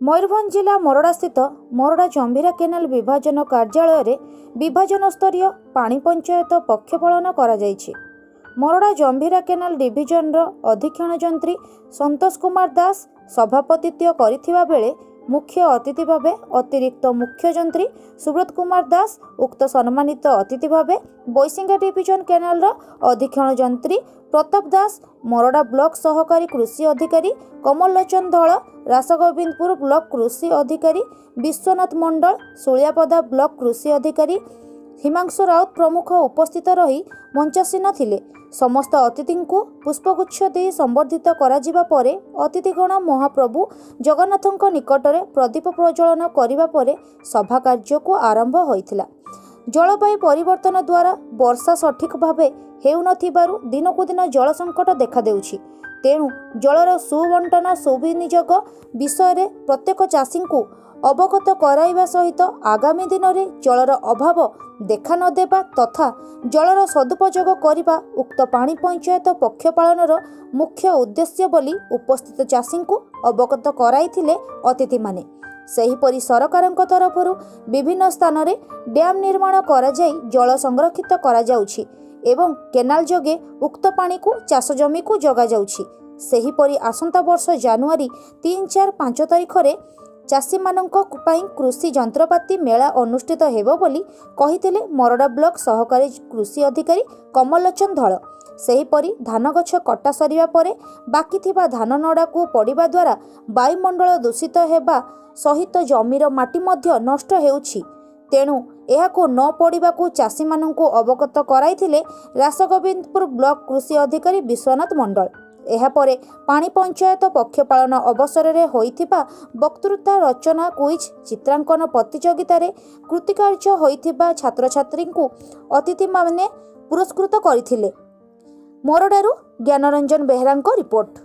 मयूरभंज जिला मोरडा स्थित मोरडा जंभीरा केनाल विभाजन कार्यालय विभाजन स्तरीय पानी पंचायत पक्ष पालन करा जायछि। मोरडा जंभीरा केनाल डिविजन अधीक्षण जंत्री संतोष कुमार दास सभापतित्व करिथिबा बेले मुख्य अतिथि भावे अतिरिक्त मुख्य जंत्री सुब्रत कुमार दास उक्त सम्मानित अतिथि भावे बैसिंगा डिविजन केनाल अधीक्षण जंत्री प्रताप दास मोरडा ब्लॉक सहकारी कृषि अधिकारी कमल लोचन धल रासगोविंदपुर ब्लॉक कृषि अधिकारी विश्वनाथ मंडल सुलियापदा ब्लॉक कृषि अधिकारी हिमांशु राउत प्रमुख उपस्थित रही मंचासीन थिले। समस्त अतिथि को पुष्पगुच्छ दे संबर्धित करा जिबा परे अतिथिगण महाप्रभु जगन्नाथଙ୍କ निकटरे प्रदीप प्रज्वलन करिबा परे सभा कार्य को आरंभ होइथिला। जलवायु परिवर्तन द्वारा वर्षा सठिक भावे हेउ नथिबारु दिनकु दिन जल संकट देखा देउछि। तेणु जलर सुबंटन सुविनियोग विषय प्रत्येक चाषी को अवगत कराइबा सहित आगामी दिन में जलर अभाव देखा न देबा तथा जलर सदुपयोग करिबा उक्त पानी पंचायत पक्ष पालनर मुख्य उद्देश्य बोली उपस्थित चाषी को अवगत कराइथिले अतिथि माने। सेहीपरि सरकारक तरफरु विभिन्न स्थान रे डैम निर्माण करा जाई जल संरक्षित करा जाउछि एवं केनाल जोगे उक्त पानी को चाष जमी को जगा जाउछि। सेहीपरि आसंता वर्ष जानुआरी 3, 4, 5 तारिख रे चाषी मानक पई कृषि जंत्रपाति मेला अनुष्ठित हेबो बोली कहिथिले मोरडा ब्लॉक सहकारी कृषि अधिकारी कमल लोचन धल। सेहीपरि धान गछ कटा सरिबा परे बाकी थिबा धान नड़ा को पड़िबा द्वारा वायुमंडल दूषित हेबा सहित जमीर माटी मध्य नष्ट हेउछि। तेणु एहाको न पड़िबाकू चाषी मानकू अवगत कराइथिले रासगोविंदपुर ब्लॉक कृषि अधिकारी विश्वनाथ मंडल। एहापरे पानी पंचायत पक्ष पालन अवसर में होइथिबा वक्तृता रचना क्विज चित्रांकन प्रतियोगिता रे कृतिकार्य होइथिबा छात्र छात्री को अतिथि माने पुरस्कृत करथिले। मोरडारू ज्ञानरंजन बेहरा रिपोर्ट।